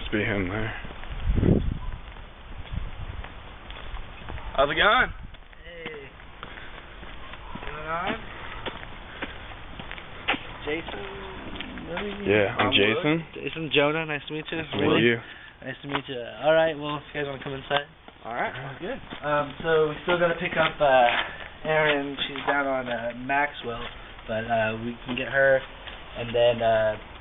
must be him there. How's it going? Hey. Going on? Jason? Yeah, I'm Jason. Jason, Jonah, nice to meet you. Nice to meet you. Nice to meet you. Alright, well, if you guys want to come inside. Alright, sounds good. So we still got to pick up Erin. She's down on Maxwell, but we can get her and then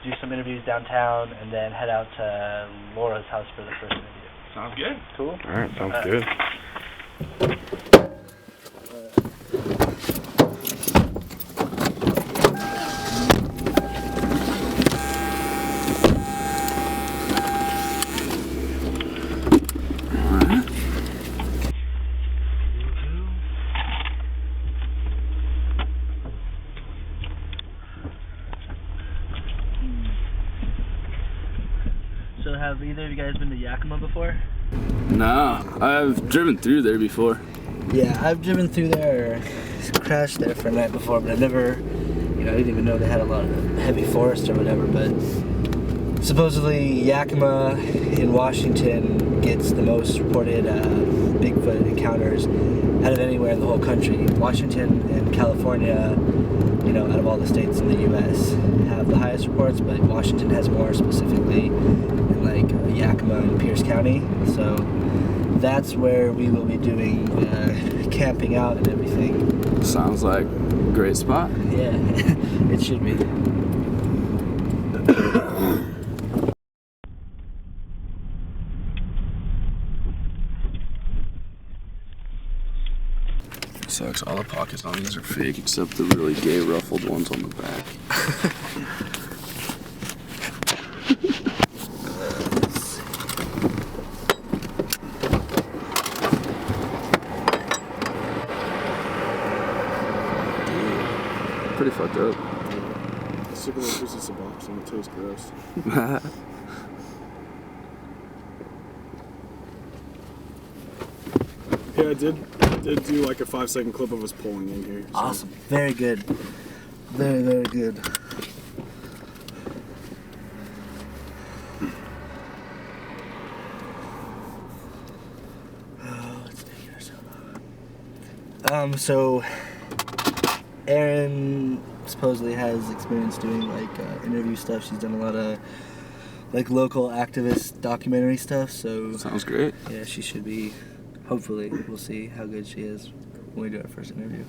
do some interviews downtown and then head out to Laura's house for the first interview. Sounds good. Cool? Alright, sounds good. So have either of you guys been to Yakima before? No, I've driven through there before. Yeah, I've driven through there, or crashed there for a night before, but I never, I didn't even know they had a lot of heavy forest or whatever, but supposedly Yakima in Washington gets the most reported Bigfoot encounters out of anywhere in the whole country. Washington and California, out of all the states in the U.S. have the highest reports, but Washington has more, specifically in Yakima and Pierce County. So that's where we will be doing camping out and everything. Sounds like a great spot. Yeah, it should be. Sucks, all the pockets on these are fake except the really gay ruffled ones on the back. Pretty fucked up. Sick of those pieces of box and it tastes gross. Yeah, I did do like a 5-second clip of us pulling in here. So. Awesome. Very good. Very, very good. Let's take our soda. So Erin supposedly has experience doing interview stuff. She's done a lot of local activist documentary stuff, so Sounds great. yeah, she should be. Hopefully, we'll see how good she is when we do our first interview.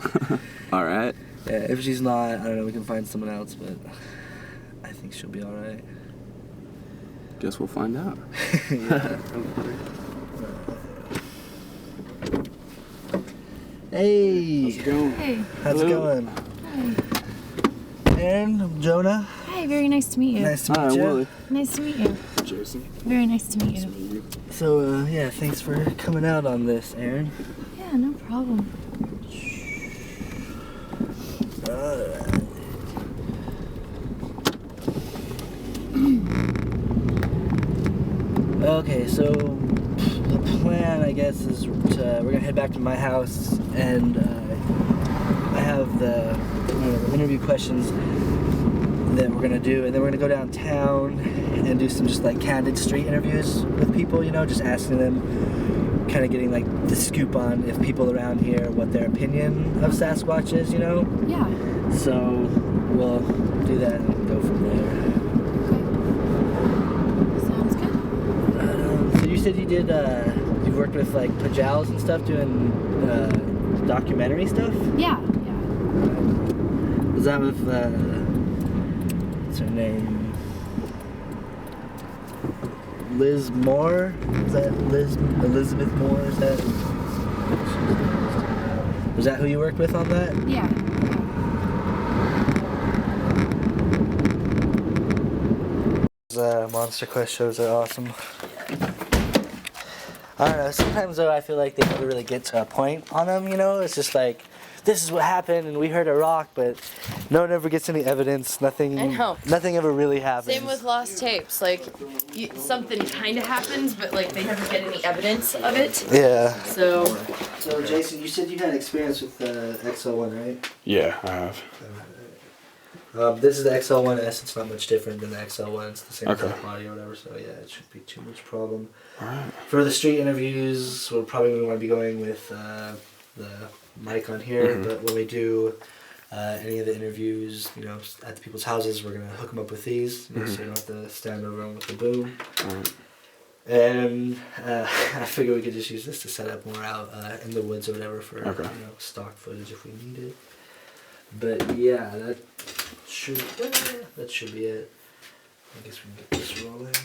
Alright. Yeah, if she's not, I don't know, we can find someone else, but I think she'll be alright. Guess we'll find out. Yeah. Hey! How's it going? Hey. How's it going? Hi. Erin, I'm Jonah. Hi, very nice to meet you. Nice to meet Hi, you. Willie. Nice to meet you. Jason. Very nice to meet you. So, yeah, thanks for coming out on this, Erin. Yeah, no problem. Okay, so the plan, I guess, is we're gonna head back to my house, and I have the interview questions that we're gonna do, and then we're gonna go downtown and do some just candid street interviews with people, just asking them, kind of getting the scoop on if people around here, what their opinion of Sasquatch is, Yeah. So we'll do that and go from there. Sounds good. So you said you've worked with Pajals and stuff doing documentary stuff? Yeah. Was that with what's her name? Liz Moore? Is that Elizabeth Moore? Was that who you worked with on that? Yeah. Monster Quest shows are awesome. I don't know, sometimes though I feel like they never really get to a point on them, it's just this is what happened and we heard a rock, but no one ever gets any evidence, nothing ever really happens. Same with lost tapes, something kind of happens, but they never get any evidence of it. Yeah. So Jason, you said you had experience with the XO1, right? Yeah, I have. This is the XL1S. It's not much different than the XL1. It's the same Okay. exact body or whatever. So yeah, it shouldn't be too much problem. Alright. For the street interviews, we're probably want to be going with the mic on here. Mhm. But when we do any of the interviews, you know, at the people's houses, we're gonna hook them up with these, you know, so you don't have to stand over them with the boom. Alright. And I figure we could just use this to set up when we're out in the woods or whatever for Okay. you know, stock footage if we need it. But yeah, that should be it. I guess we can get this rolling.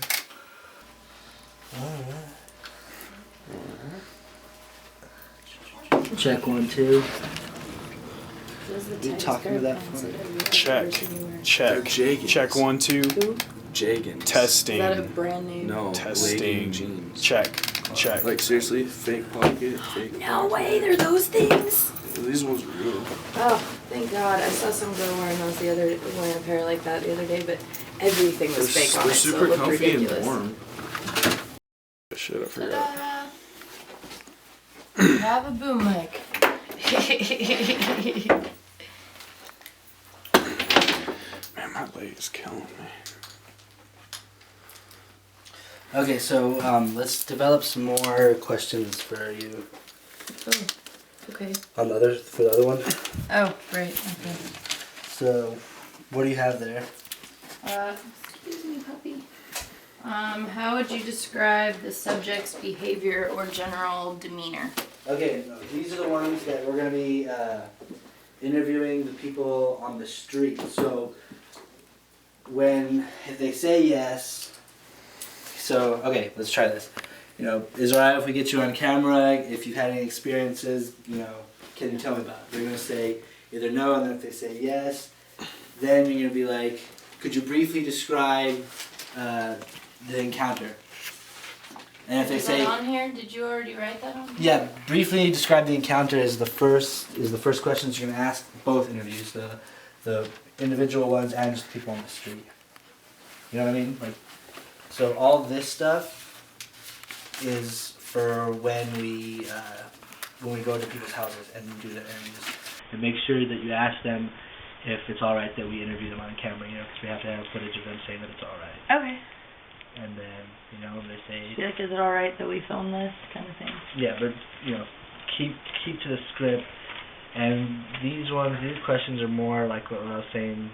Alright. Check 1, 2. You talking to that phone? Check. Check. Jaggins. Check 1, 2. Jaggins. Testing. Is that a brand name? No. Testing. legging jeans. Check. Check. Like seriously, fake pocket, fake. No way, they're those things. These ones are real. Oh, thank God. I saw some girl wearing a pair like that the other day, but everything was fake on They're it, so super it looked comfy ridiculous. and warm. Shit, I forgot. Ta-da! Have a boom mic. Man, my leg is killing me. Okay, so let's develop some more questions for you. Oh, okay. On the other, for the other one. Oh, right. Okay. So, what do you have there? Excuse me, puppy. How would you describe the subject's behavior or general demeanor? Okay, no, these are the ones that we're gonna be interviewing the people on the street. So, if they say yes, so okay, let's try this. You know, is it alright if we get you on camera? If you've had any experiences, you know, can you tell me about it? They're gonna say either no, and then if they say yes, then you're gonna be like, could you briefly describe the encounter? And if they Is say that on here? Did you already write that on here? yeah, briefly describe the encounter is the first questions you're gonna ask both interviews, the individual ones and just people on the street. You know what I mean? Like, so all this stuff is for when we go to people's houses and do the interviews. And make sure that you ask them if it's all right that we interview them on camera. You know, because we have to have footage of them saying that it's all right. Okay. And then you know they say Like, is it alright that we film this kind of thing? yeah, but you know, keep to the script. And these questions are more like what I was saying,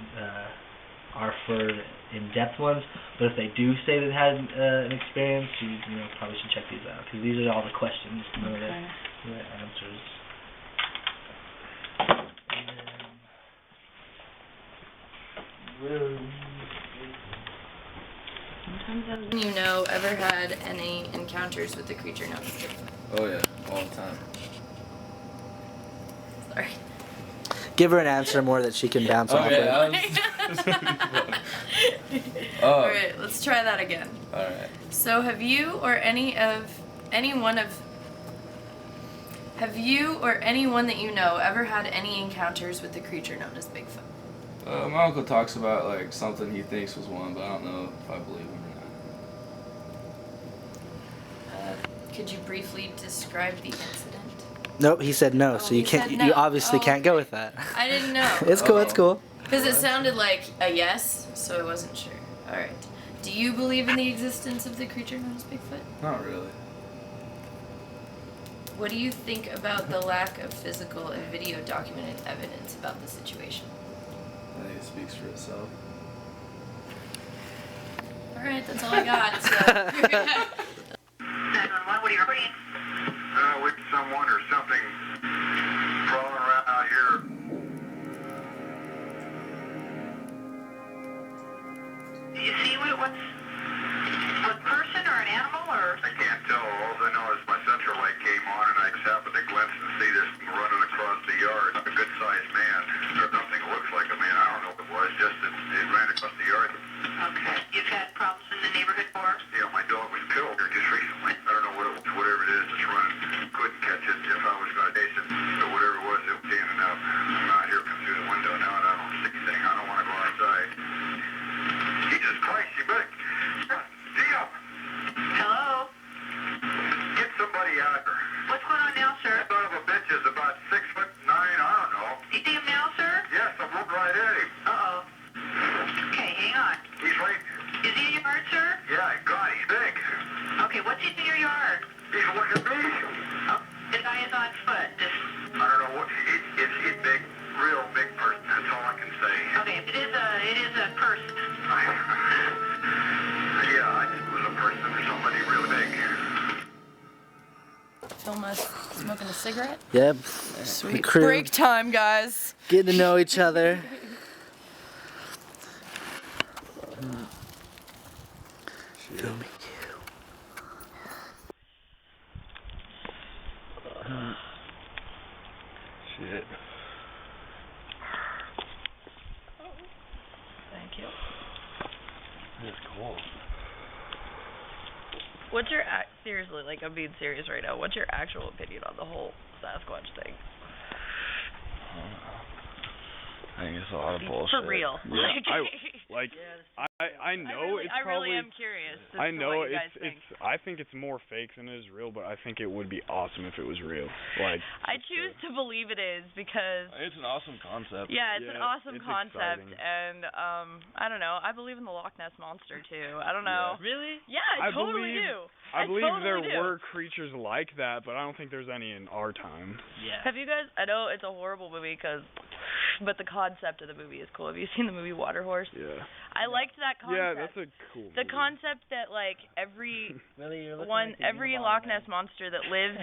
are for in-depth ones. But if they do say they've had an experience, you know, probably should check these out because these are all the questions, none of the answers. You know, ever had any encounters with the creature known as Bigfoot? Oh yeah, all the time. Sorry. Give her an answer more that she can bounce off Okay, of. Oh. Alright, let's try that again. Alright. So have you or anyone that you know ever had any encounters with the creature known as Bigfoot? My uncle talks about like something he thinks was one, but I don't know if I believe him or not. Could you briefly describe the incident? Nope, he said no, so you he can't. said no. You obviously Oh, can't go with that. I didn't know. It's cool. It's cool. Because it sounded like a yes, so I wasn't sure. Alright. Do you believe in the existence of the creature known as Bigfoot? Not really. What do you think about the lack of physical and video documented evidence about the situation? I think it speaks for itself. Alright, that's all I got. So. 911, what are you reporting? With someone or something crawling around out here. Do you see what person or an animal or? I can't tell. All I know is my central light came on and I just happened to glimpse and see this running across the yard. A good sized man. Or something looks like a man. I don't know what it was. Just it ran across the yard. Okay. You've had problems in the neighborhood before? Yeah, my dog was film us smoking a cigarette. Yep. Sweet. The crew. Break time, guys. Getting to know each other. Filming Shit. Thank you. It's cold. What's your seriously, like I'm being serious right now, what's your actual opinion on the whole Sasquatch thing? I think it's a lot of bullshit. For real. Yeah, I know it's I probably. really am curious. I know what you guys think. I think it's more fake than it is real, but I think it would be awesome if it was real. Like. I choose to believe it is because It's an awesome concept. yeah, it's an awesome it's concept, exciting. and I don't know. I believe in the Loch Ness monster too. I don't know. Really? Yeah, I totally do. I believe totally there do. were creatures like that, but I don't think there's any in our time. Yeah. Have you guys? I know it's a horrible movie but the concept of the movie is cool. Have you seen the movie Water Horse? Yeah. I liked that concept. Yeah, that's a cool. The movie. concept that like every Really, you're looking every Loch Ness monster that lives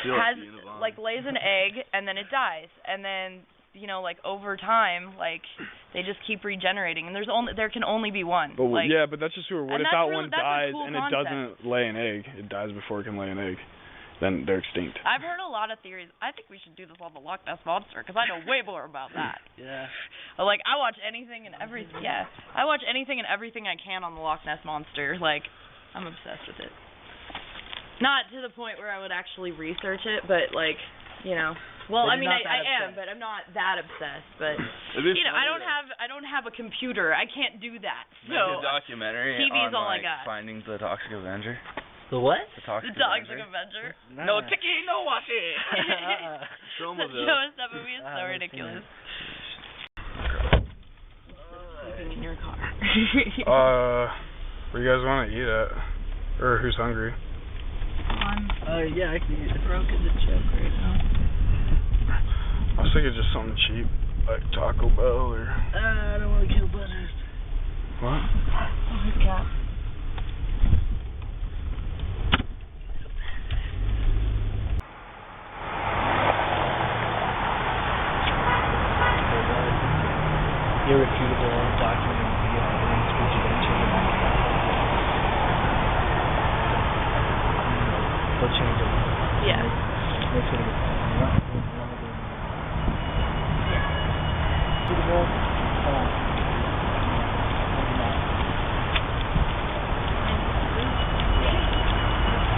Feel like has the Unabomber. like lays an egg and then it dies, and then like over time like they just keep regenerating, and there can only be one. But like, yeah, but that's just true. What and if that's that really- one that's a dies cool and concept. it doesn't lay an egg? It dies before it can lay an egg. Then they're extinct. I've heard a lot of theories. I think we should do this on the Loch Ness monster because I know way more about that. Yeah. Like I watch anything and everything. Yeah, I watch anything and everything I can on the Loch Ness monster. Like I'm obsessed with it. Not to the point where I would actually research it, but like, well, But I mean, you're not I that am, obsessed. but I'm not that obsessed. But It'd be I funny, don't have a computer. I can't do that. Make a So documentary TV is on all I like got. finding the Toxic Avenger. The what? The Toxic the Toxic Avenger. Avenger. Nah. No tiki, no washi. Show 'em Show the us that movie is I so haven't ridiculous. seen Sleeping in your car. Where you guys want to eat at? Or who's hungry? Yeah, I can eat it. Broke as a joke right now. I was thinking just something cheap, like Taco Bell or. I don't want to kill buzzards. What? Oh my god. Irrefutable documenting the speech adventure. They'll change it. Yeah. Make sure to get that. Irrefutable. Hold on.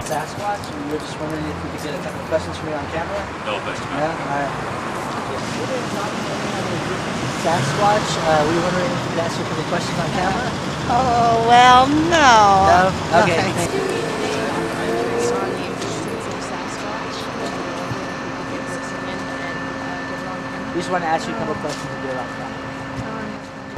Sasquatch, and we were just wondering if we could get a couple of questions from you on camera? No, thanks, man. Yeah, alright. Sasquatch, we were wondering if we could ask you a couple of questions on camera? Oh, well, no. No? Okay, thank you. On the existence of Sasquatch. We just want to ask you a couple of questions to get it on camera.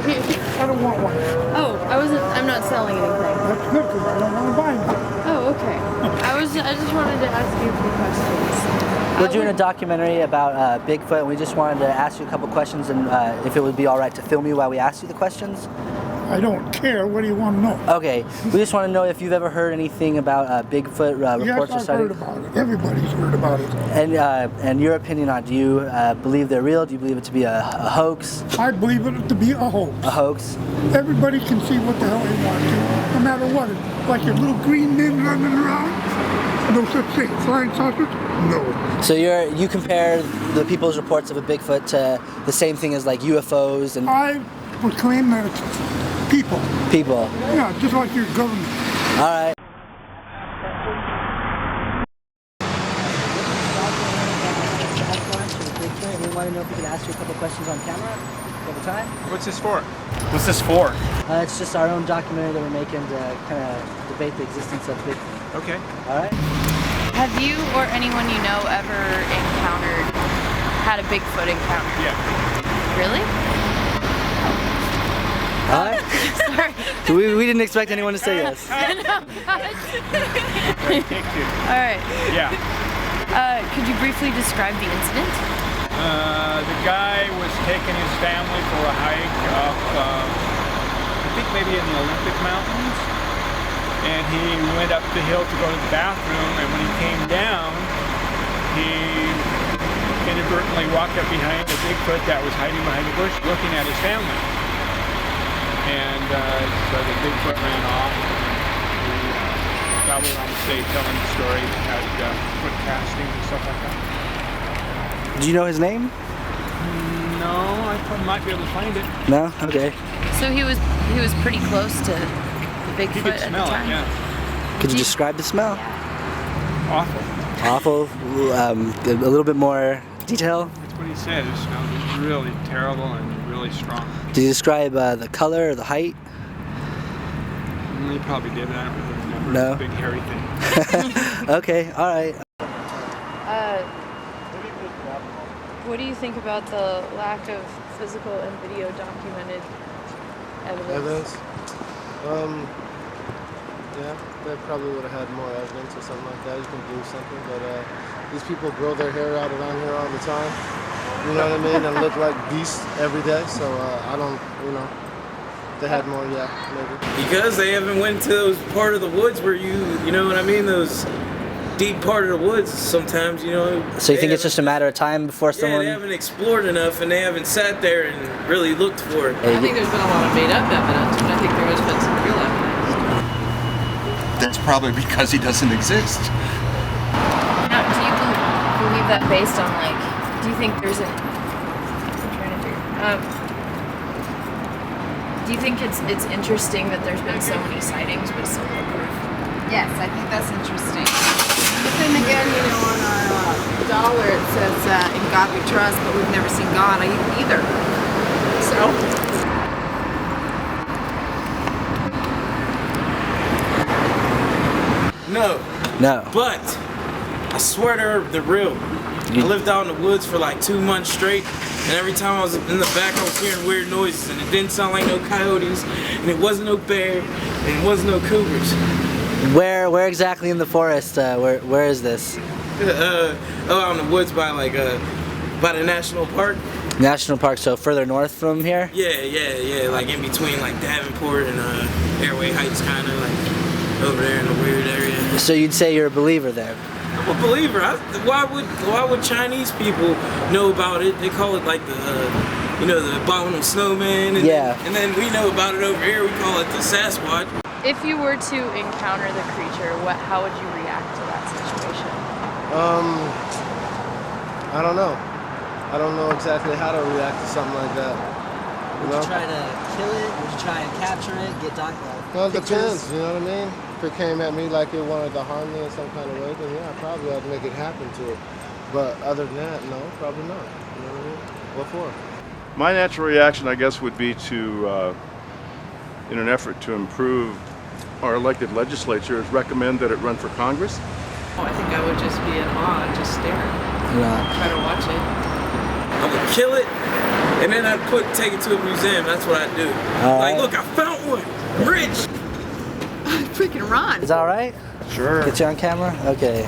I don't want one. Oh, I'm not selling anything. That's good because I don't want to buy anything. Oh, okay. I just wanted to ask you a few questions. We're doing a documentary about Bigfoot, and we just wanted to ask you a couple questions, and if it would be all right to film you while we ask you the questions. I don't care. What do you want to know? Okay, we just want to know if you've ever heard anything about Bigfoot reports or Yes, I've heard sightings. about it. Everybody's heard about it. And your opinion on, do you believe they're real? Do you believe it to be a hoax? I believe it to be a hoax. A hoax? Everybody can see what the hell they want to, no matter what. Like your little green men running around. No such thing. Flying saucers? No. So you compare the people's reports of a Bigfoot to the same thing as like UFOs and I would claim that it's people. people. Yeah, just like your government. All right. We want to know if we could ask you a couple questions on camera. You have the time? What's this for? What's this for? It's just our own documentary that we're making to kind of debate the existence of Bigfoot. Okay. All right. Have you or anyone you know ever had a Bigfoot encounter? Yeah. Really? All right. Sorry. We didn't expect anyone to say yes. Alright. Yeah. Could you briefly describe the incident? The guy was taking his family for a hike up, I think maybe in the Olympic Mountains. and he went up the hill to go to the bathroom, and when he came down, he inadvertently walked up behind a Bigfoot that was hiding behind a bush looking at his family. And so the Bigfoot ran off. We traveled around the state telling the story, had foot castings and stuff like that. Do you know his name? No, I might be able to find it. No? Okay. So he was pretty close to the You Bigfoot could at the smell it, time. yeah. Could you describe the smell? Awful. Awful. A little bit more detail. That's what he said. It smelled really terrible and really strong. Did you describe the color or the height? He probably did, but I don't really remember. No. It's a big hairy thing. Okay, all right. What do you think about the lack of physical and video documented evidence? Yeah, they probably would have had more evidence or something like that. You can do something, but these people grow their hair out around here all the time. You know what I mean? And look like beasts every day. So I don't, you know, they had more, yeah, maybe. Because they haven't went to those part of the woods where you know what I mean? Those deep part of the woods sometimes, you know. So you think it's just a matter of time before someone... Yeah, they haven't explored enough and they haven't sat there and really looked for it. I think there's been a lot of made up evidence, but I think there has been some real evidence. That's probably because he doesn't exist. Now, do you believe that based on, like, do you think there's I'm trying to figure, do you think it's interesting that there's been so many sightings but so little proof? Yes, I think that's interesting. But then again, you know, on our dollar it says, in God we trust, but we've never seen God either. So... No. But I swear they're real. I lived out in the woods for like 2 months straight, and every time I was in the back I was hearing weird noises, and it didn't sound like no coyotes, and it wasn't no bear, and it wasn't no cougars. Where exactly in the forest? Where is this? Out in the woods by like by the national park. National Park, so further north from here? Yeah, like in between like Davenport and Airway Heights, kind of like over there in the weird area. So you'd say you're a believer then? I'm a believer. Why would Chinese people know about it? They call it like the the abominable snowman. And and then we know about it over here. We call it the Sasquatch. If you were to encounter the creature, how would you react to that situation? I don't know. I don't know exactly how to react to something like that. Would you try to kill it? Would you try and capture it? Get Well, it depends, you know what I mean? If it came at me like it wanted to harm me in some kind of way, then yeah, probably I'd make it happen to it. But other than that, no, probably not. You know what I mean? What for? My natural reaction, I guess, would be to, in an effort to improve our elected legislature, is recommend that it run for Congress. Oh, I think I would just be in awe and just stare. Try to watch it. I would kill it, and then I'd take it to a museum. That's what I'd do. Like, look, I found one. I'm rich. Freaking run. Is that all right? Sure. Get you on camera? Okay.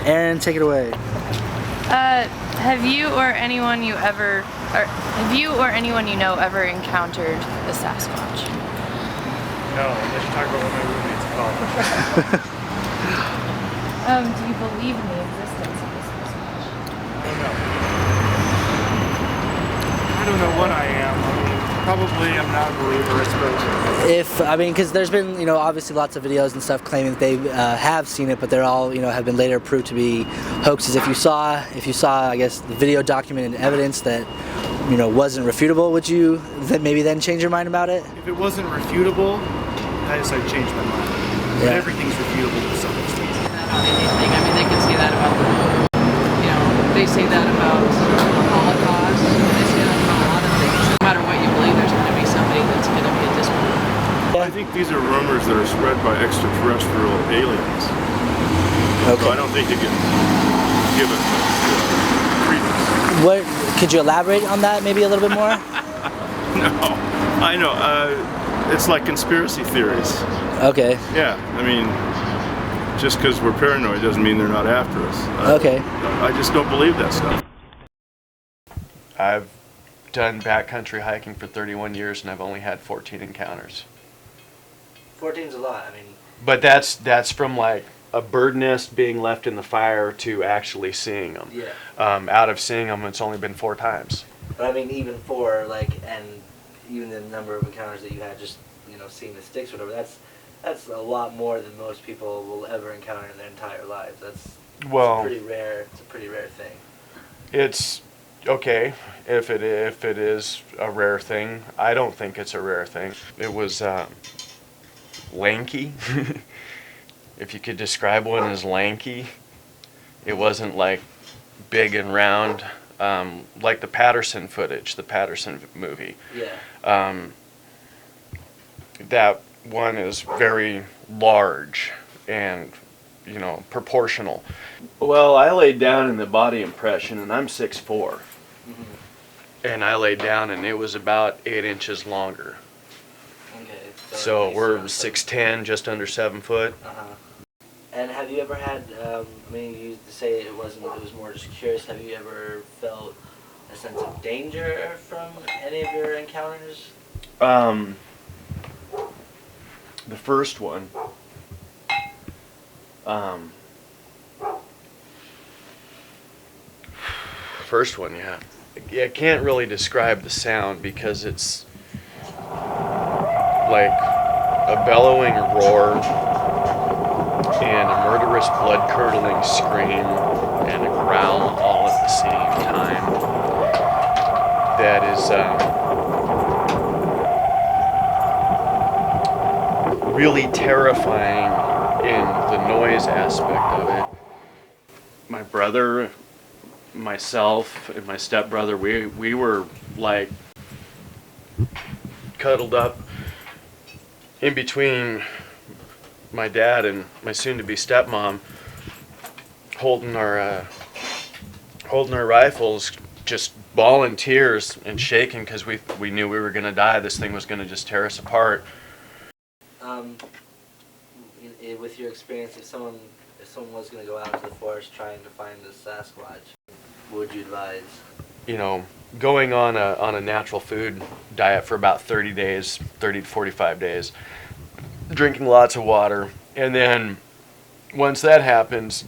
Aaron, take it away. Have you or anyone you know ever encountered a Sasquatch? No, unless you talk about what my roommate's called. Do you believe in the existence of a Sasquatch? I don't know what I am. I mean, probably I'm not a believer, I suppose. Because there's been, obviously lots of videos and stuff claiming that they have seen it, but they're all, have been later proved to be hoaxes. If you saw, I guess, the video documented evidence that, wasn't refutable, would you then change your mind about it? If it wasn't refutable, I guess I'd change my mind. But everything's refutable to some extent. Not anything. I mean, they can say that about the moon. They say that about the Holocaust. They say that about a lot of things. No matter what you believe, there's going to be somebody that's going to be a disbeliever. I think these are rumors that are spread by extraterrestrial aliens. Okay. So I don't think they can give it credence. What? Could you elaborate on that maybe a little bit more? No, I know. It's like conspiracy theories. Okay. Yeah, I mean, just because we're paranoid doesn't mean they're not after us. Okay. I just don't believe that stuff. I've done backcountry hiking for 31 years and I've only had 14 encounters. 14's a lot. I mean, But that's from like a bird nest being left in the fire to actually seeing them. Yeah. Out of seeing them, it's only been 4 times. But I mean, even for like, and even the number of encounters that you had, just seeing the sticks or whatever, that's a lot more than most people will ever encounter in their entire lives. That's pretty rare. It's a pretty rare thing. It's okay if it is a rare thing. I don't think it's a rare thing. It was lanky. If you could describe one as lanky, it wasn't like big and round, like the Patterson footage, the Patterson movie. Yeah. That one is very large and, proportional. Well, I laid down in the body impression, and I'm 6'4". Mm-hmm. And I laid down, and it was about 8 inches longer. Okay. So we're 6'10", just under 7 foot. Uh-huh. And have you ever had, you used to say it was more just curious, have you ever felt a sense of danger from any of your encounters? The first one, yeah. I can't really describe the sound because it's like a bellowing roar and a murderous, blood-curdling scream and a growl all at the same time. That is really terrifying in the noise aspect of it. My brother, myself, and my stepbrother, we were like cuddled up in between my dad and my soon-to-be stepmom, holding our rifles, just bawling tears and shaking because we knew we were gonna die. This thing was gonna just tear us apart. With your experience, if someone was going to go out into the forest trying to find the Sasquatch, what would you advise? Going on a natural food diet for about 30 to 45 days, drinking lots of water, and then once that happens,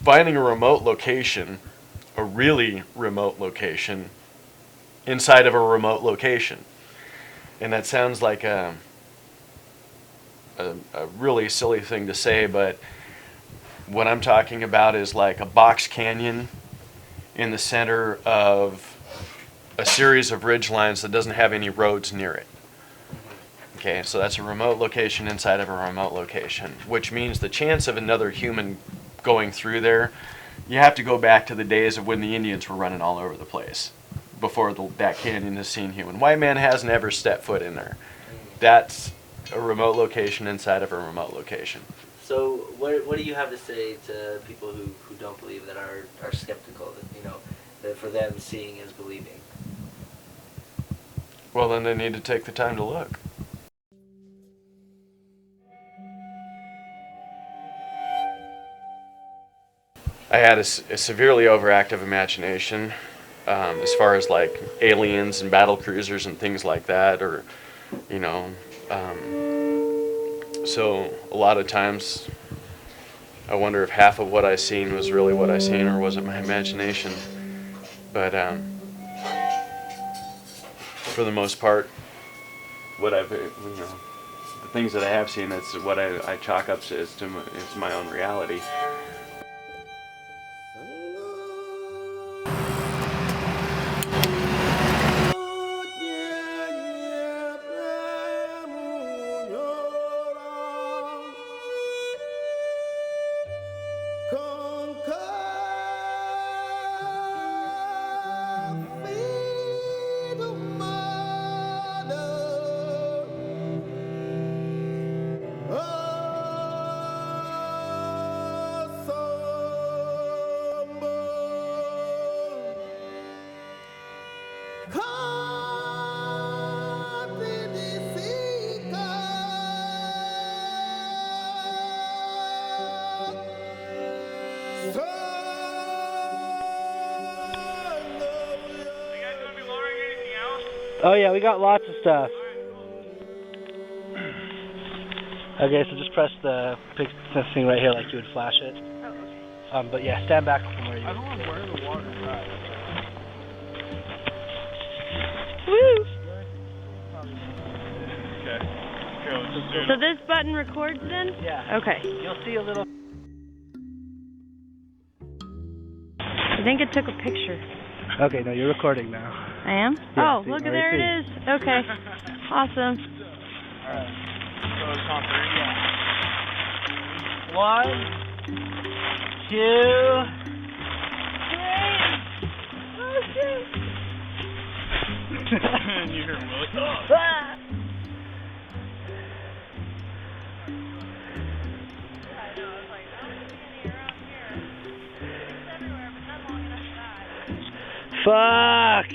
finding a remote location, a really remote location, inside of a remote location. And that sounds like a really silly thing to say, but what I'm talking about is like a box canyon in the center of a series of ridge lines that doesn't have any roads near it. Okay, so that's a remote location inside of a remote location, which means the chance of another human going through there, you have to go back to the days of when the Indians were running all over the place before that canyon has seen human. White man hasn't ever stepped foot in there. That's a remote location inside of a remote location. So what do you have to say to people who don't believe, that are skeptical, that for them seeing is believing? Well, then they need to take the time to look. I had a severely overactive imagination as far as like aliens and battle cruisers and things like that, or so a lot of times I wonder if half of what I seen was really what I seen, or was it my imagination. But for the most part, what I've the things that I have seen, that's what I chalk up to as my own reality. Oh yeah, we got lots of stuff. Okay, so just press the thing right here like you would flash it. Oh, okay. But yeah, stand back from where you. I don't know where the water's at. Woo! Okay. So this button records then? Yeah. Okay. You'll see a little. I think it took a picture. Okay, no, you're recording now. I am? Yeah, oh, see, look, right there it there. is. Okay. Awesome. Alright. So it's on 3, yeah. 1, 2, 3. Oh, shit. And you hear Willie. Ah! Fuck!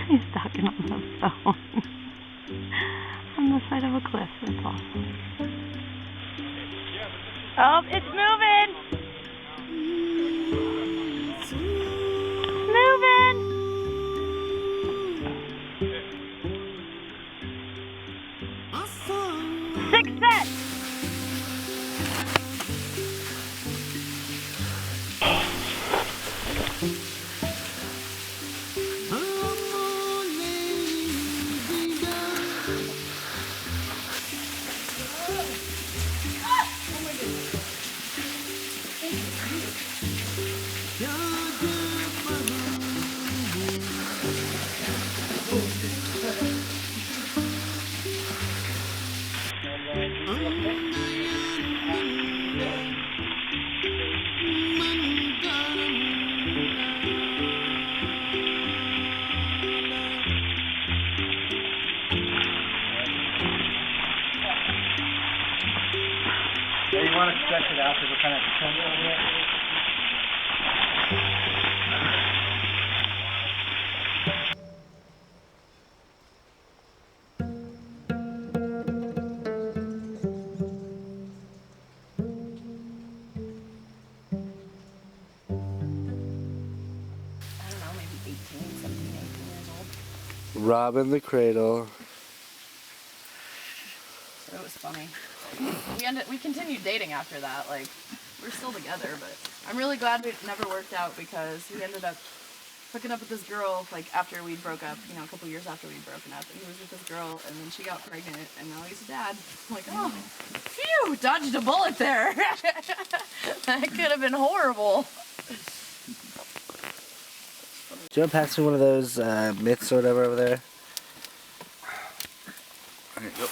He's talking on the phone. On the side of a cliff. That's awesome. Oh, it's moving! It's moving! Success! You want to stretch it out because we're kind of turning a little bit. I don't know, maybe 18 years old. Robbing the cradle. So it was funny. We continued dating after that. Like, we're still together, but I'm really glad it never worked out because he ended up hooking up with this girl, like, after we broke up, you know, a couple years after we'd broken up. And he was with this girl, and then she got pregnant, and now he's a dad. I'm like, oh, phew, dodged a bullet there. That could have been horrible. Do you want to pass me one of those myths or whatever over there? There you go.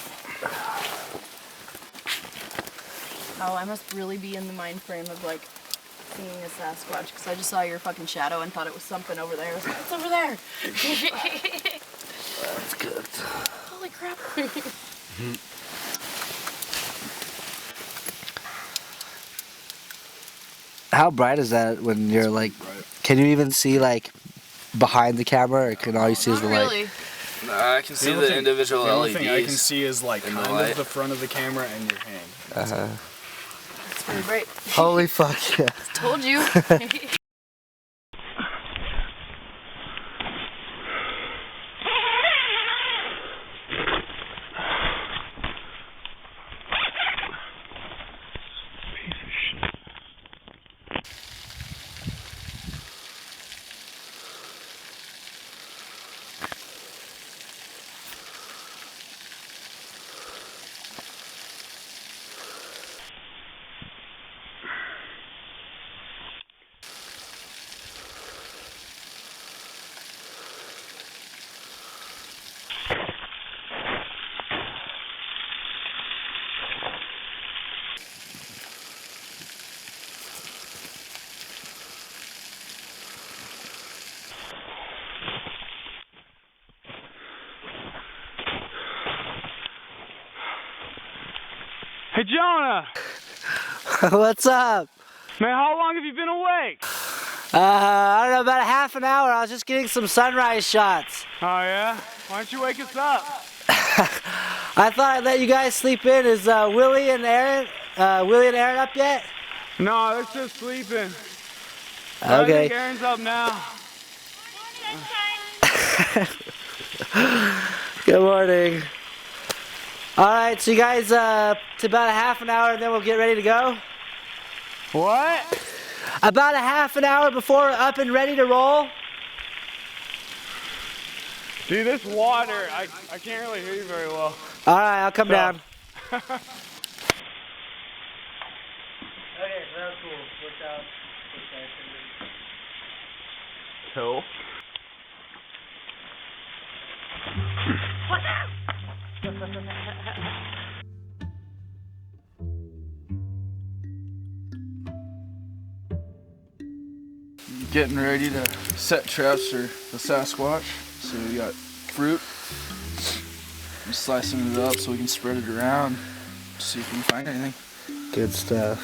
Oh, I must really be in the mind frame of, like, seeing a Sasquatch, because I just saw your fucking shadow and thought it was something over there. I was like, it's over there! That's good. Holy crap. How bright is that when you're like, can you even see like behind the camera or can all you see is the light? Really. Nah, I can see the individual The only LEDs. thing I can see is like in the kind light. of the front of the camera and your hand. It's pretty bright. Holy fuck, yeah. Told you. Hey, Jonah! What's up? Man, how long have you been awake? I don't know, about a half an hour. I was just getting some sunrise shots. Oh, yeah? Why don't you wake us up? I thought I'd let you guys sleep in. Is Willie and Aaron up yet? No, they're still sleeping. Okay. I think Aaron's up now. Good morning. Alright, so you guys, it's about a half an hour and then we'll get ready to go? What? About a half an hour before we're up and ready to roll? Dude, this water, I can't really hear you very well. Alright, I'll come down. Okay, so that was cool. Worked out. Cool. Getting ready to set traps for the Sasquatch. So we got fruit. I'm slicing it up so we can spread it around. See if we can find anything. Good stuff.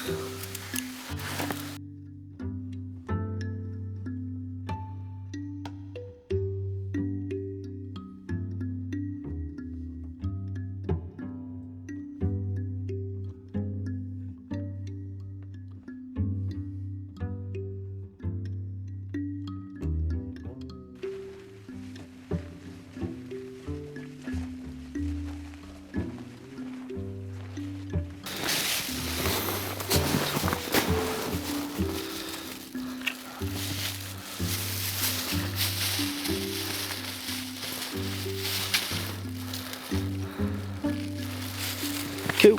Cool.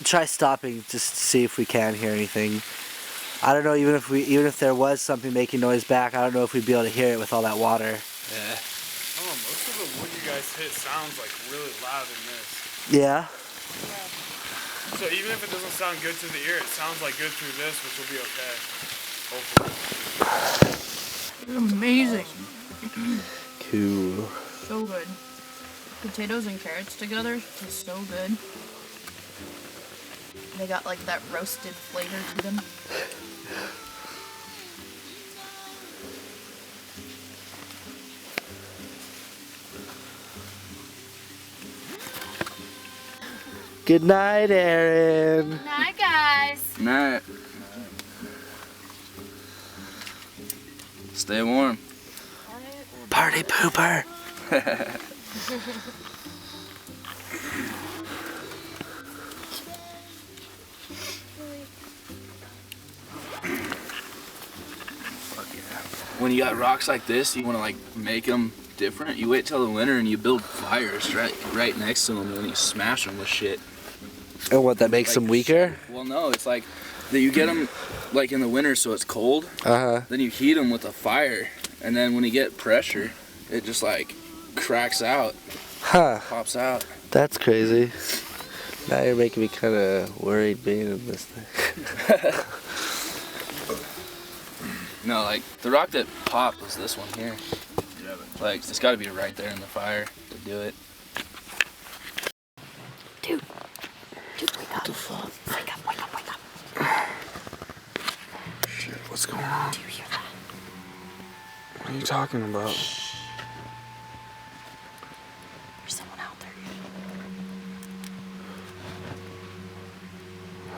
Try stopping just to see if we can hear anything. I don't know, even if there was something making noise back, I don't know if we'd be able to hear it with all that water. Yeah. Oh, most of the wood you guys hit sounds like really loud in this. Yeah? So even if it doesn't sound good to the ear, it sounds like good through this, which will be okay. Hopefully. Amazing. Cool. So good. Potatoes and carrots together is so good. They got like that roasted flavor to them. Good night, Aaron. Good night, guys. Night. Stay warm. Party pooper. When you got rocks like this, you want to like make them different. You wait till the winter and you build fires right next to them when you smash them with shit. And what, that makes them weaker? Well, no, it's like that you get them like in the winter so it's cold. Then you heat them with a fire, and then when you get pressure, it just like cracks out. Huh. Pops out. That's crazy. Now you're making me kind of worried being in this thing. No, like the rock that popped was this one here. Like it's got to be right there in the fire to do it. Dude, wake up. What the fuck? Wake up. Shit, what's going on? Do you hear that? What are you talking about? There's someone out there.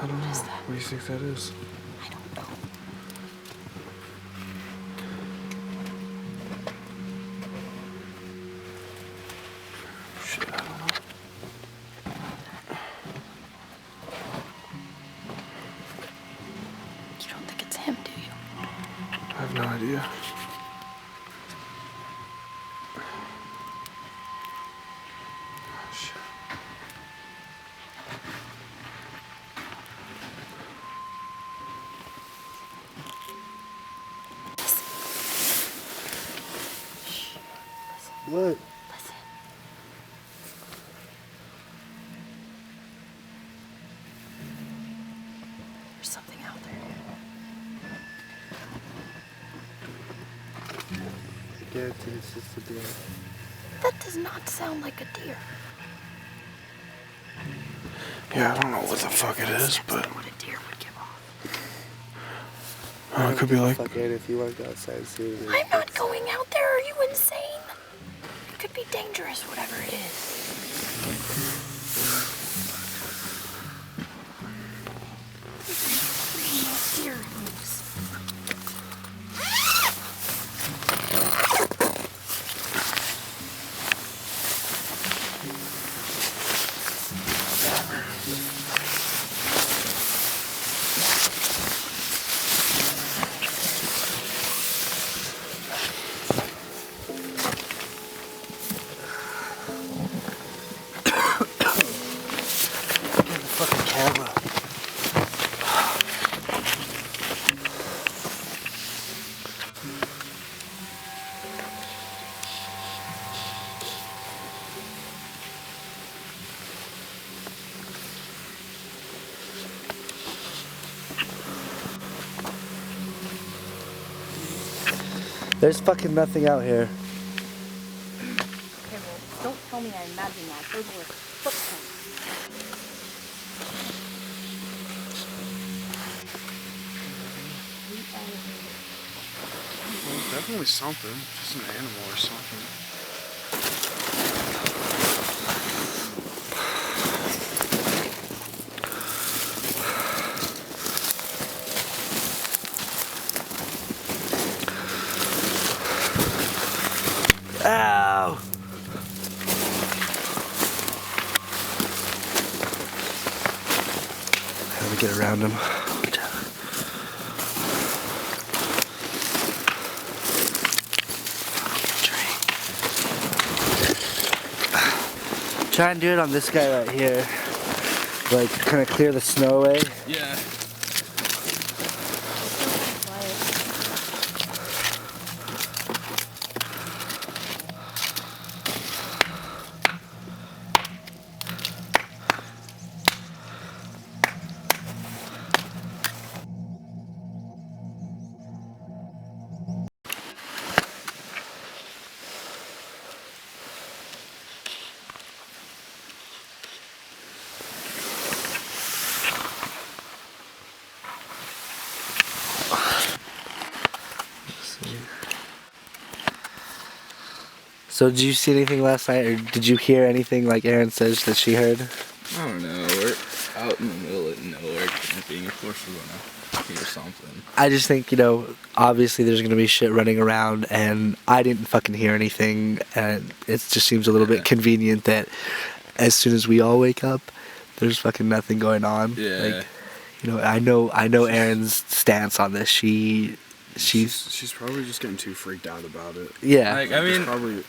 I don't know. What do you think that is? I don't know. Shit, I don't know. You don't think it's him, do you? I have no idea. Shit. What? Listen. There's something out there. I guarantee it's just a deer. That does not sound like a deer. Yeah, I don't know what the fuck it is, but What a deer would give off. It could be like. Fuck it if you want to go outside and see what it is. I'm not going out there. Are you insane? It could be dangerous, whatever it is. Deer hooves. Fucking camera. There's fucking nothing out here. Okay, well, don't tell me I imagine that. Those were footprints. Well, definitely something. Just an animal or something. Ow! How do we get around him? Try and do it on this guy right here. Like, kind of clear the snow away. Yeah. So did you see anything last night, or did you hear anything like Erin says that she heard? I don't know. We're out in the middle of nowhere camping. Of course we're gonna hear something. I just think, you know, obviously there's gonna be shit running around, and I didn't fucking hear anything, and it just seems a little bit convenient that as soon as we all wake up, there's fucking nothing going on. Yeah. Like, you know, I know Erin's stance on this. She's probably just getting too freaked out about it. Yeah. Like, I mean, probably.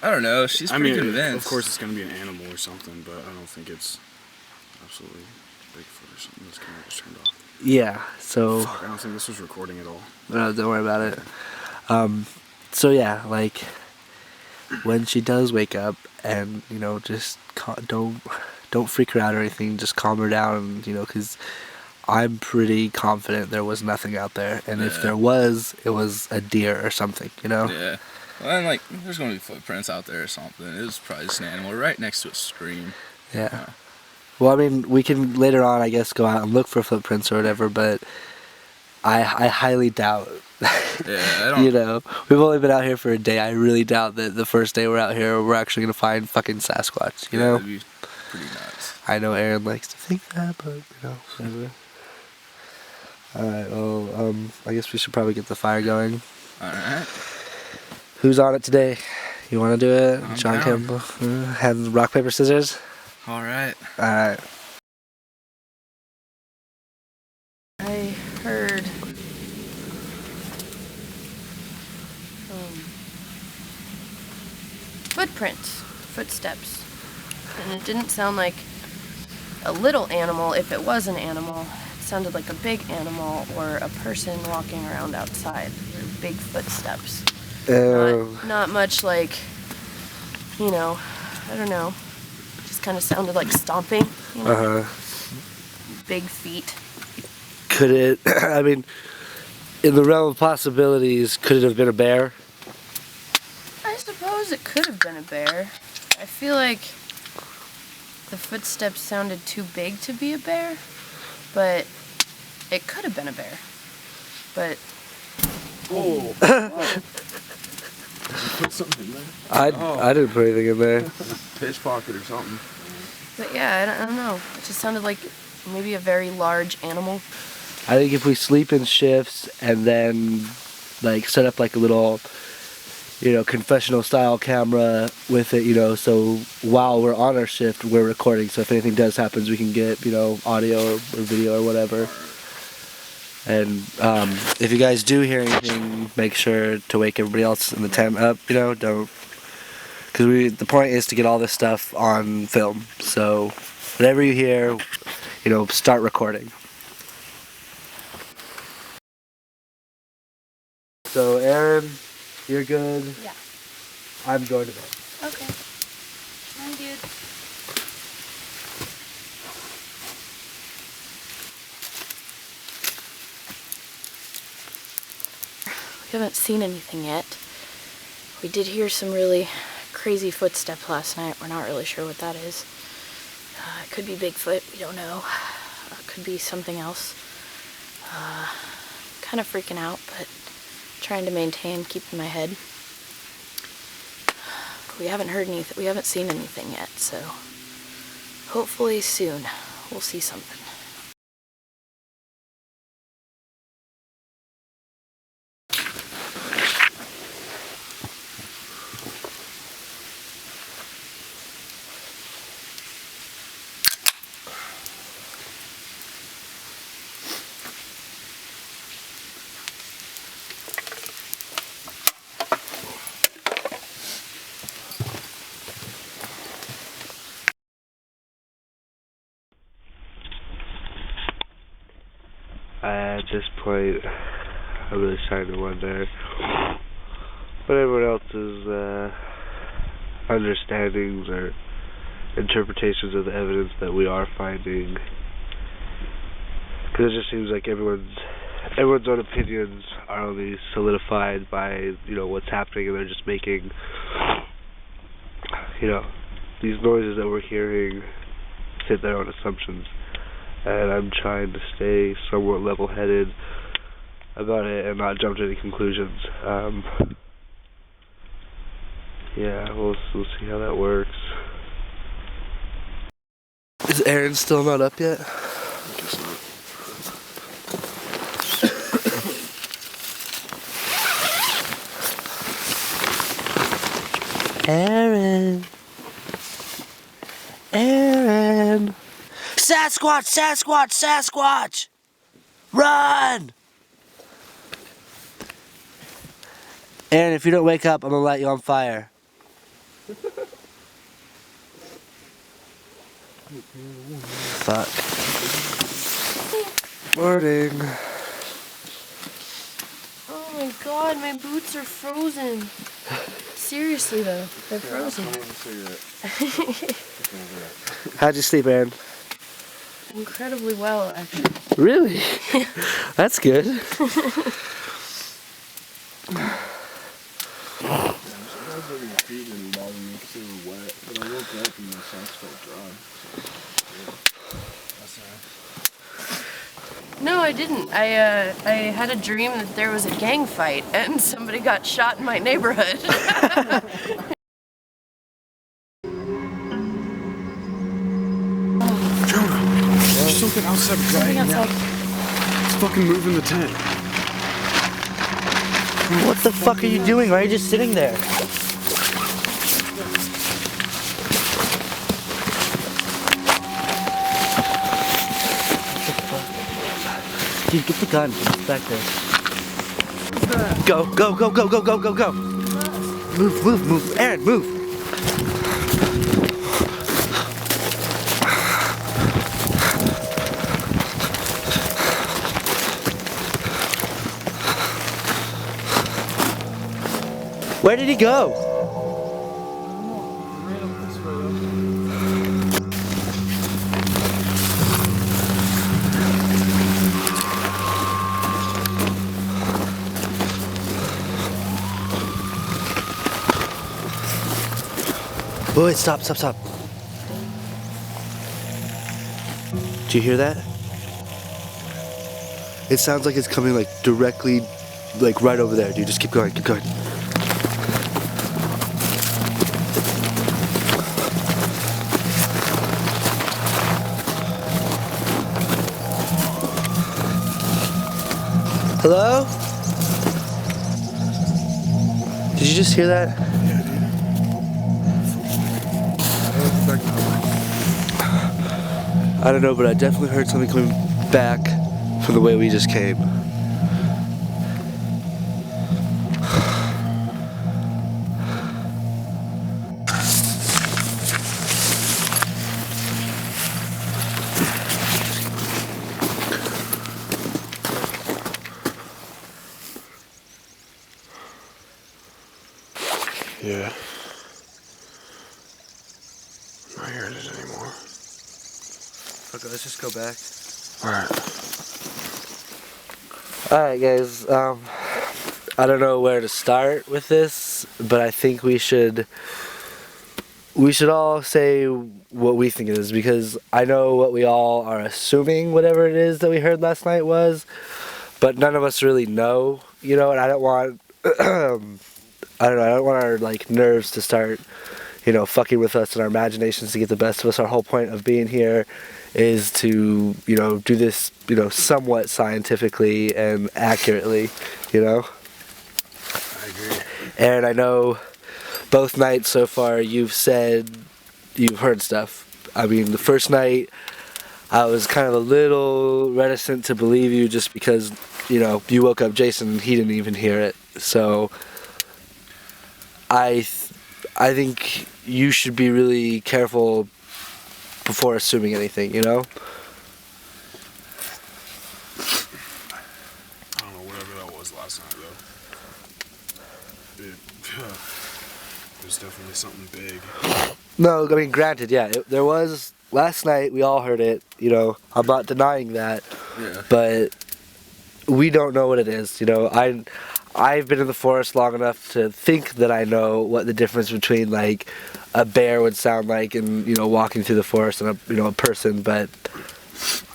I don't know. She's pretty convinced. Of course, it's gonna be an animal or something, but I don't think it's absolutely Bigfoot or something that's gonna get turned off. Yeah. So. Fuck, I don't think this was recording at all. No, don't worry about it. So yeah, like when she does wake up, and you know, just don't freak her out or anything. Just calm her down, you know, because I'm pretty confident there was nothing out there, and if there was, it was a deer or something, you know. Yeah. Well, and like, there's gonna be footprints out there or something. It was probably just an animal. We're right next to a stream. Yeah. Well, I mean, we can later on, I guess, go out and look for footprints or whatever, but I highly doubt. Yeah, I don't. You know, we've only been out here for a day. I really doubt that the first day we're out here, we're actually gonna find fucking Sasquatch. You know. That'd be pretty nuts. I know Erin likes to think that, but you know, whatever. All right. Well, I guess we should probably get the fire going. All right. Who's on it today? You want to do it? I'm John down. Campbell. Have rock, paper, scissors? All right. Alright. I heard footsteps, and it didn't sound like a little animal. If it was an animal, it sounded like a big animal or a person walking around outside. Big footsteps. Not much like you know, I don't know, just kind of sounded like stomping, you know? Big feet. Could it, I mean, in the realm of possibilities, could it have been a bear? I suppose it could have been a bear. I feel like the footsteps sounded too big to be a bear, but it could have been a bear. But... Oh. Did you put something in there? I didn't put anything in there. Pitch pocket or something. But yeah, I don't know. It just sounded like maybe a very large animal. I think if we sleep in shifts and then like set up like a little, you know, confessional style camera with it, you know, so while we're on our shift, we're recording. So if anything does happen, we can get, you know, audio or video or whatever. And if you guys do hear anything, make sure to wake everybody else in the tent up, you know, don't, because the point is to get all this stuff on film. So whatever you hear, you know, start recording. So Aaron, you're good. Yeah. I'm going to bed. Okay. I'm good. We haven't seen anything yet. We did hear some really crazy footsteps last night. We're not really sure what that is. It could be Bigfoot, we don't know. It could be something else. Kind of freaking out, but trying to maintain, keeping my head. We haven't heard anything, we haven't seen anything yet, so hopefully soon we'll see something. At this point, I'm really starting to wonder what everyone else's understandings or interpretations of the evidence that we are finding. Because it just seems like everyone's own opinions are only solidified by, you know, what's happening, and they're just making, you know, these noises that we're hearing fit their own assumptions. And I'm trying to stay somewhat level-headed about it and not jump to any conclusions. Yeah, we'll see how that works. Is Aaron still not up yet? I guess not. Aaron! Aaron! Sasquatch! Sasquatch! Sasquatch! Run! Aaron, if you don't wake up, I'm gonna light you on fire. Fuck. Morning. Oh my god, my boots are frozen. Seriously though, they're frozen. How'd you sleep, Aaron? Incredibly well, actually. Really? That's good. I'm surprised that your feet didn't bother me because they were wet, but I woke up and my socks felt dry. So, that's alright. No, I didn't. I had a dream that there was a gang fight and somebody got shot in my neighborhood. There's something outside right now. It's fucking moving the tent. What the fuck are you doing? Why are you just sitting there? Dude, get the gun. It's back there. Go, go, go, go, go, go, go, go. Move, move, move. Aaron, move. Where did he go? Wait, stop. Do you hear that? It sounds like it's coming like directly, like right over there, dude. Just keep going. Hello? Did you just hear that? I don't know, but I definitely heard something coming back from the way we just came. Yeah. I'm not hearing it anymore. Okay, let's just go back. Alright. Alright guys, I don't know where to start with this, but I think we should all say what we think it is, because I know what we all are assuming whatever it is that we heard last night was, but none of us really know, you know, and I don't want I don't want our like nerves to start, you know, fucking with us and our imaginations to get the best of us. Our whole point of being here is to, you know, do this, you know, somewhat scientifically and accurately, you know? I agree. And I know both nights so far you've said you've heard stuff. I mean, the first night I was kind of a little reticent to believe you just because, you know, you woke up Jason and he didn't even hear it. So I think you should be really careful before assuming anything, you know? I don't know, whatever that was last night, though. It was definitely something big. No, I mean, granted, yeah, there was, last night we all heard it, you know, I'm not denying that, Yeah. but we don't know what it is, you know? I've been in the forest long enough to think that I know what the difference between like a bear would sound like and, you know, walking through the forest and a person, but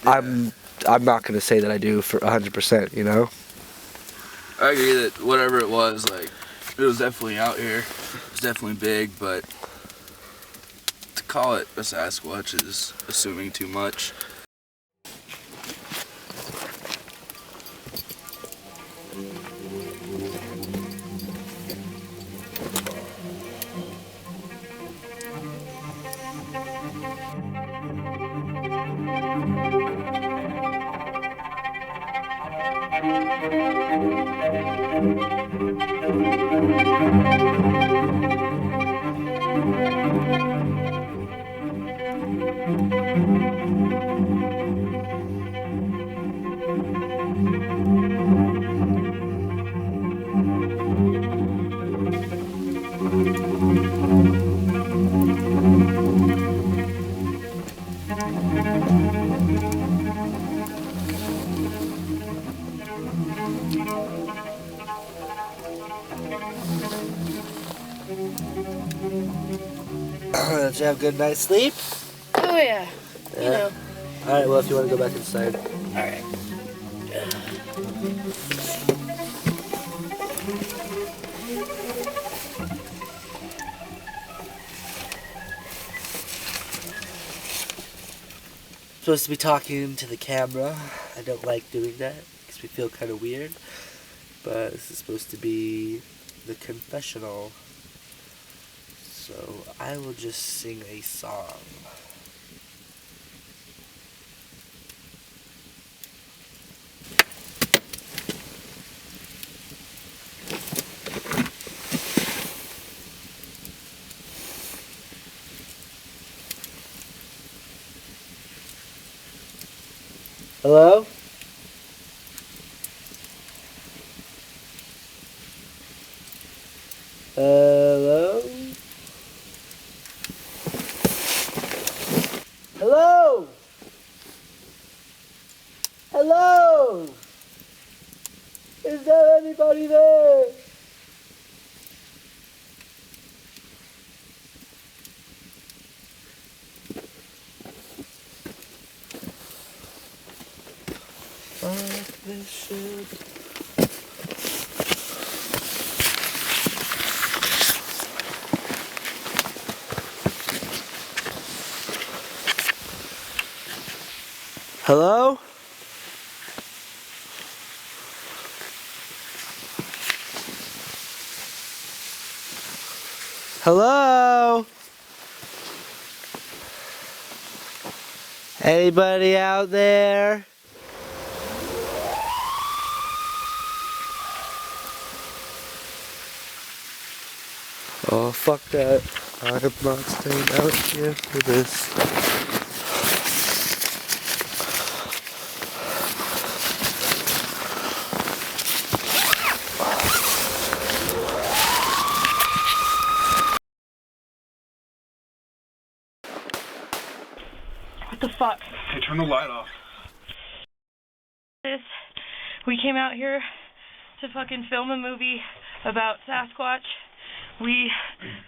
yeah. I'm not going to say that I do for 100%, you know? I agree that whatever it was, like, it was definitely out here. It was definitely big, but to call it a Sasquatch is assuming too much. Did you have a good night's sleep? Oh yeah. You know. Alright, well if you want to go back inside. Alright. Supposed to be talking to the camera. I don't like doing that. Makes me feel kind of weird. But this is supposed to be the confessional. So I will just sing a song. Hello? Hello? Hello? Hello? Is there anybody there? this shit. Hello? Hello? Anybody out there? Oh, fuck that. I have not stayed out here for this. What the fuck? Hey, turn the light off. We came out here to fucking film a movie about Sasquatch. We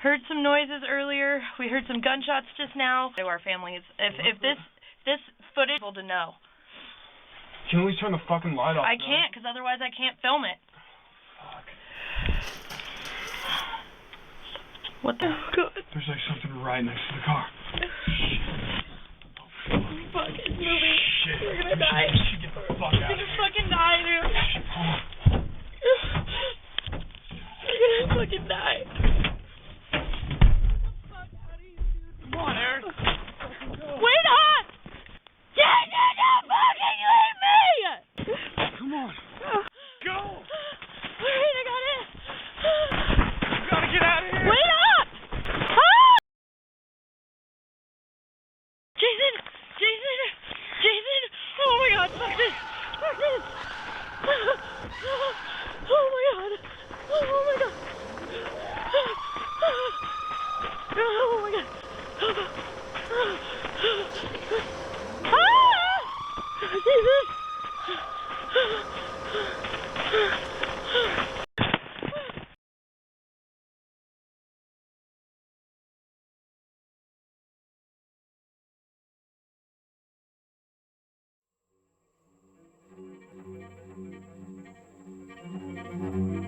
heard some noises earlier. We heard some gunshots just now. To our families, if this footage, people to know. Can we turn the fucking light off? I can't, because otherwise I can't film it. What the god? There's like something right next to the car. Fuck, it's moving. Shit. We're gonna die. We should get the fuck out We're of gonna here. fucking die, dude. We're gonna fucking die. Come on, Aaron. Wait on! Jason, don't fucking leave me! Come on. Go! Alright, I got it. You gotta get out of here. Wait up! Ah! Jason! Oh my god, fuck this! Oh my god! Oh my god! Oh my god! Ah! Jesus! Thank you.